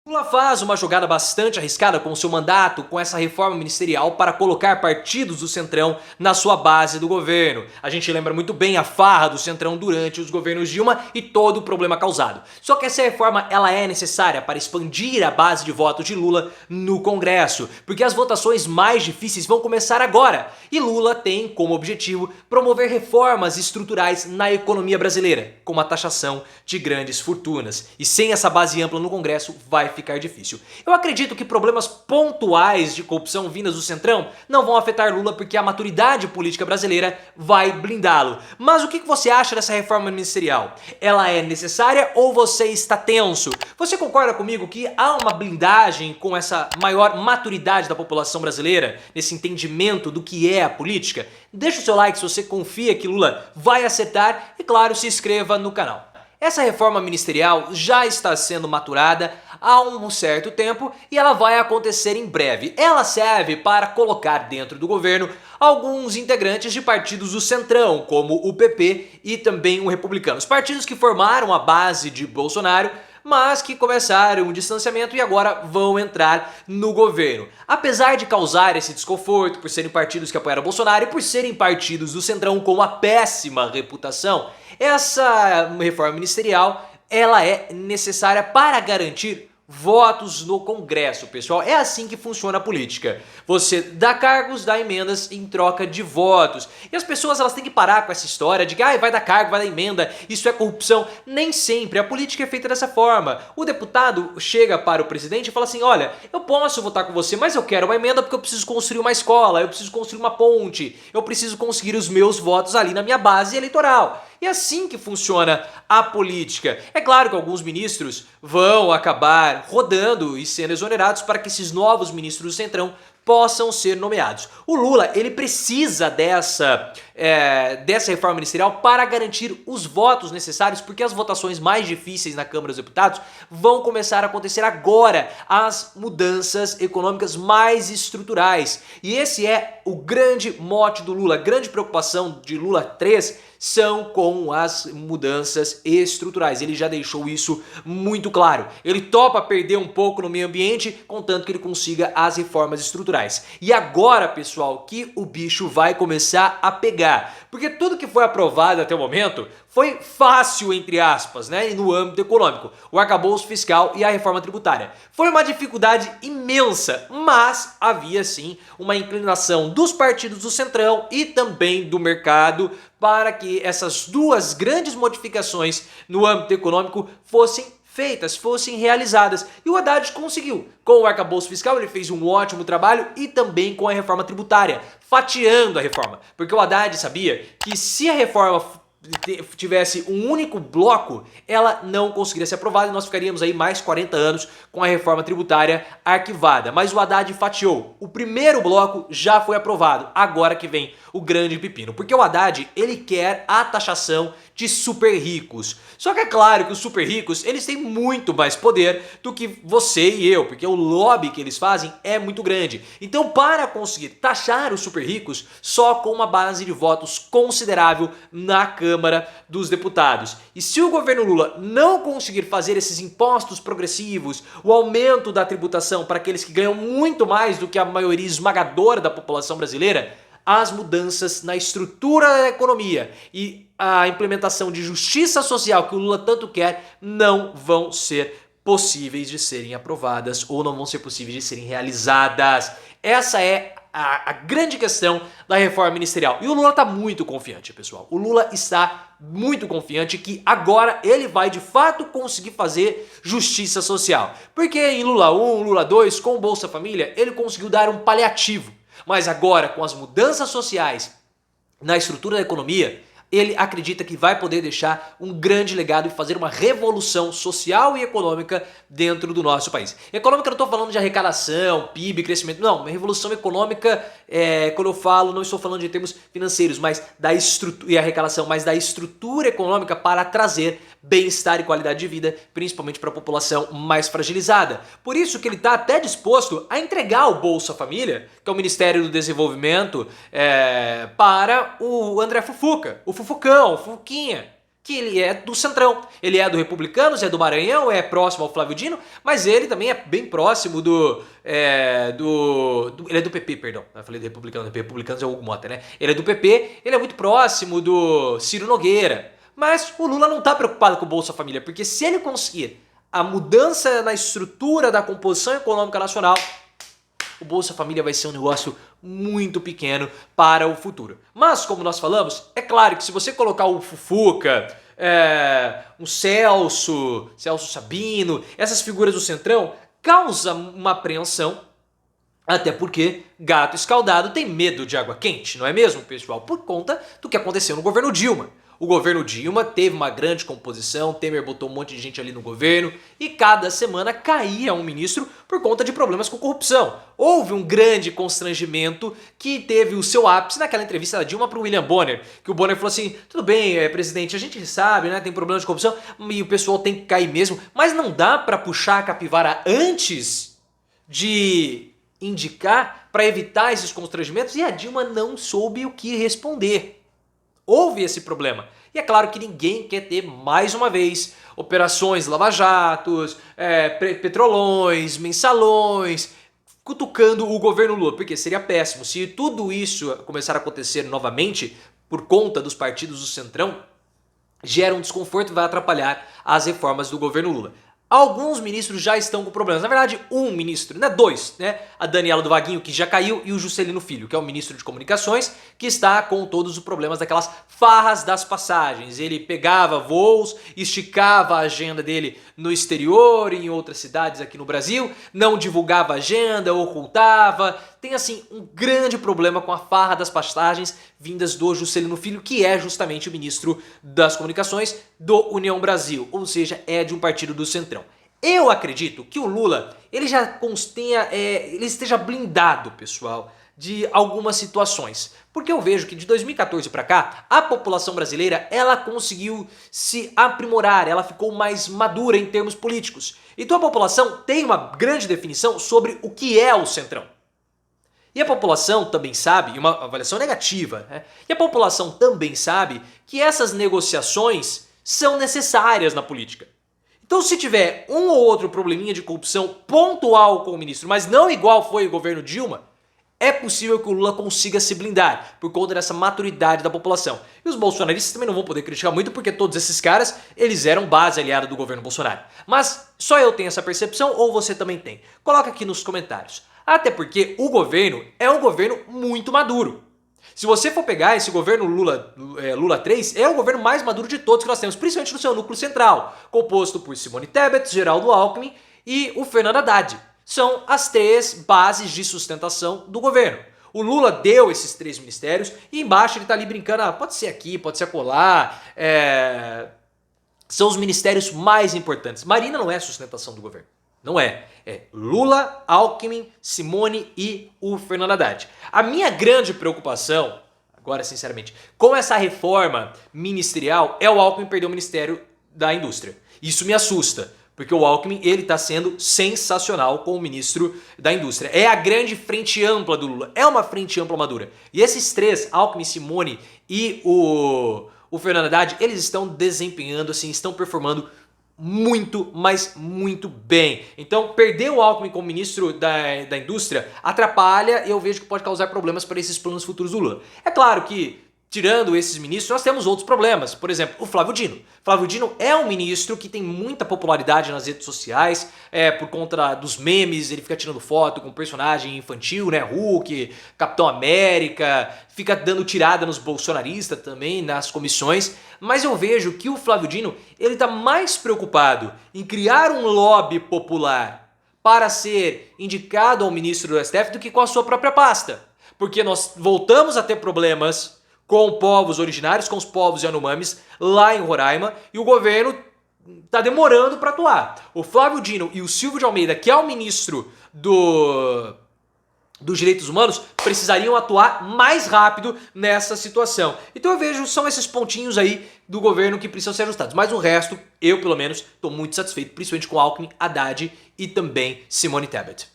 Lula faz uma jogada bastante arriscada com seu mandato com essa reforma ministerial para colocar partidos do Centrão na sua base do governo. A gente lembra muito bem a farra do Centrão durante os governos Dilma e todo o problema causado. Só que essa reforma ela é necessária para expandir a base de votos de Lula no Congresso, porque as votações mais difíceis vão começar agora e Lula tem como objetivo promover reformas estruturais na economia brasileira, como a taxação de grandes fortunas. E sem essa base ampla no Congresso vai ficar difícil. Eu acredito que problemas pontuais de corrupção vindas do Centrão não vão afetar Lula porque a maturidade política brasileira vai blindá-lo. Mas o que você acha dessa reforma ministerial? Ela é necessária ou você está tenso? Você concorda comigo que há uma blindagem com essa maior maturidade da população brasileira, nesse entendimento do que é a política? Deixa o seu like se você confia que Lula vai acertar e, claro, se inscreva no canal. Essa reforma ministerial já está sendo maturada há um certo tempo e ela vai acontecer em breve. Ela serve para colocar dentro do governo alguns integrantes de partidos do Centrão, como o PP e também o Republicanos. Partidos que formaram a base de Bolsonaro, mas que começaram um distanciamento e agora vão entrar no governo. Apesar de causar esse desconforto por serem partidos que apoiaram Bolsonaro e por serem partidos do Centrão com uma péssima reputação, essa reforma ministerial ela é necessária para garantir votos no Congresso, pessoal. É assim que funciona a política. Você dá cargos, dá emendas em troca de votos. E as pessoas elas têm que parar com essa história de que vai dar cargo, vai dar emenda, isso é corrupção. Nem sempre. A política é feita dessa forma. O deputado chega para o presidente e fala assim, olha, eu posso votar com você, mas eu quero uma emenda porque eu preciso construir uma escola, eu preciso construir uma ponte, eu preciso conseguir os meus votos ali na minha base eleitoral. E é assim que funciona a política. É claro que alguns ministros vão acabar rodando e sendo exonerados para que esses novos ministros do Centrão possam ser nomeados. O Lula, ele precisa dessa reforma ministerial para garantir os votos necessários, porque as votações mais difíceis na Câmara dos Deputados vão começar a acontecer agora, as mudanças econômicas mais estruturais. E esse é o grande mote do Lula, a grande preocupação de Lula 3 são com as mudanças estruturais. Ele já deixou isso muito claro. Ele topa perder um pouco no meio ambiente, contanto que ele consiga as reformas estruturais. E agora, pessoal, que o bicho vai começar a pegar. Porque tudo que foi aprovado até o momento foi fácil, entre aspas, né? No âmbito econômico. O arcabouço fiscal e a reforma tributária. Foi uma dificuldade imensa, mas havia sim uma inclinação dos partidos do Centrão e também do mercado para que essas duas grandes modificações no âmbito econômico fossem feitas, fossem realizadas. E o Haddad conseguiu. Com o arcabouço fiscal ele fez um ótimo trabalho e também com a reforma tributária, fatiando a reforma. Porque o Haddad sabia que se a reforma tivesse um único bloco, ela não conseguiria ser aprovada e nós ficaríamos aí mais 40 anos com a reforma tributária arquivada. Mas o Haddad fatiou. O primeiro bloco já foi aprovado. Agora que vem o grande pepino. Porque o Haddad, ele quer a taxação de super ricos. Só que é claro que os super ricos, eles têm muito mais poder do que você e eu, porque o lobby que eles fazem é muito grande. Então, para conseguir taxar os super ricos, só com uma base de votos considerável na Câmara dos Deputados. E se o governo Lula não conseguir fazer esses impostos progressivos, o aumento da tributação para aqueles que ganham muito mais do que a maioria esmagadora da população brasileira, as mudanças na estrutura da economia e a implementação de justiça social que o Lula tanto quer não vão ser possíveis de serem aprovadas ou não vão ser possíveis de serem realizadas. Essa é a grande questão da reforma ministerial. E o Lula está muito confiante, pessoal. O Lula está muito confiante que agora ele vai de fato conseguir fazer justiça social. Porque em Lula 1, Lula 2, com o Bolsa Família, ele conseguiu dar um paliativo. Mas agora, com as mudanças sociais na estrutura da economia, ele acredita que vai poder deixar um grande legado e fazer uma revolução social e econômica dentro do nosso país. Econômica eu não estou falando de arrecadação, PIB, crescimento, não. Uma revolução econômica, quando eu falo, não estou falando de termos financeiros, mas da estrutura e arrecadação, mas da estrutura econômica para trazer bem-estar e qualidade de vida, principalmente para a população mais fragilizada. Por isso que ele está até disposto a entregar o Bolsa Família, que é o Ministério do Desenvolvimento, para o André Fufuca, o Fufucão, o Fufuquinha. que ele é do Centrão. Ele é do Republicanos, é do Maranhão, é próximo ao Flávio Dino, mas ele também é bem próximo ele é do PP, perdão. Eu falei do Republicanos é o Hugo Mota, né? Ele é do PP, ele é muito próximo do Ciro Nogueira. Mas o Lula não tá preocupado com o Bolsa Família, porque se ele conseguir a mudança na estrutura da composição econômica nacional, o Bolsa Família vai ser um negócio muito pequeno para o futuro. Mas, como nós falamos, é claro que se você colocar o Fufuca, um Celso Sabino, essas figuras do Centrão, causa uma apreensão, até porque gato escaldado tem medo de água quente, não é mesmo, pessoal? Por conta do que aconteceu no governo Dilma. O governo Dilma teve uma grande composição, Temer botou um monte de gente ali no governo e cada semana caía um ministro por conta de problemas com corrupção. Houve um grande constrangimento que teve o seu ápice naquela entrevista da Dilma para o William Bonner, que o Bonner falou assim, tudo bem, presidente, a gente sabe, né, tem problemas de corrupção e o pessoal tem que cair mesmo, mas não dá para puxar a capivara antes de indicar para evitar esses constrangimentos, e a Dilma não soube o que responder. Houve esse problema. E é claro que ninguém quer ter, mais uma vez, operações lava-jatos, petrolões, mensalões, cutucando o governo Lula, porque seria péssimo. Se tudo isso começar a acontecer novamente, por conta dos partidos do Centrão, gera um desconforto e vai atrapalhar as reformas do governo Lula. Alguns ministros já estão com problemas. Na verdade, um ministro, né? Dois, né? A Daniela do Vaguinho, que já caiu, e o Juscelino Filho, que é o ministro de Comunicações, que está com todos os problemas daquelas farras das passagens. Ele pegava voos, esticava a agenda dele no exterior, em outras cidades aqui no Brasil, não divulgava a agenda, ocultava. Tem, assim, um grande problema com a farra das passagens vindas do Juscelino Filho, que é justamente o ministro das Comunicações do União Brasil, ou seja, é de um partido do Centrão. Eu acredito que o Lula, ele já ele esteja blindado, pessoal, de algumas situações. Porque eu vejo que de 2014 para cá, a população brasileira, ela conseguiu se aprimorar, ela ficou mais madura em termos políticos. Então a população tem uma grande definição sobre o que é o Centrão. E a população também sabe, e uma avaliação negativa, né? E a população também sabe que essas negociações são necessárias na política. Então, se tiver um ou outro probleminha de corrupção pontual com o ministro, mas não igual foi o governo Dilma, é possível que o Lula consiga se blindar por conta dessa maturidade da população. E os bolsonaristas também não vão poder criticar muito, porque todos esses caras, eles eram base aliada do governo Bolsonaro. Mas só eu tenho essa percepção ou você também tem? Coloca aqui nos comentários. Até porque o governo é um governo muito maduro. Se você for pegar esse governo Lula 3, é o governo mais maduro de todos que nós temos, principalmente no seu núcleo central, composto por Simone Tebet, Geraldo Alckmin e o Fernando Haddad. São as três bases de sustentação do governo. O Lula deu esses 3 ministérios e embaixo ele tá ali brincando, pode ser aqui, pode ser acolá, são os ministérios mais importantes. Marina não é a sustentação do governo. Não é. É Lula, Alckmin, Simone e o Fernando Haddad. A minha grande preocupação, agora sinceramente, com essa reforma ministerial é o Alckmin perder o Ministério da Indústria. Isso me assusta, porque o Alckmin ele está sendo sensacional como ministro da Indústria. É a grande frente ampla do Lula, é uma frente ampla madura. E esses 3, Alckmin, Simone e o Fernando Haddad, eles estão desempenhando, assim, estão performando muito, mas muito bem. Então, perder o Alckmin como ministro da Indústria atrapalha e eu vejo que pode causar problemas para esses planos futuros do Lula. É claro que, tirando esses ministros, nós temos outros problemas. Por exemplo, o Flávio Dino. Flávio Dino é um ministro que tem muita popularidade nas redes sociais, por conta dos memes, ele fica tirando foto com personagem infantil, né? Hulk, Capitão América, fica dando tirada nos bolsonaristas também, nas comissões. Mas eu vejo que o Flávio Dino, ele tá mais preocupado em criar um lobby popular para ser indicado ao ministro do STF do que com a sua própria pasta. Porque nós voltamos a ter problemas com povos originários, com os povos Yanomamis, lá em Roraima, e o governo está demorando para atuar. O Flávio Dino e o Silvio de Almeida, que é o ministro dos Direitos Humanos, precisariam atuar mais rápido nessa situação. Então eu vejo, são esses pontinhos aí do governo que precisam ser ajustados. Mas o resto, eu pelo menos, estou muito satisfeito, principalmente com Alckmin, Haddad e também Simone Tebet.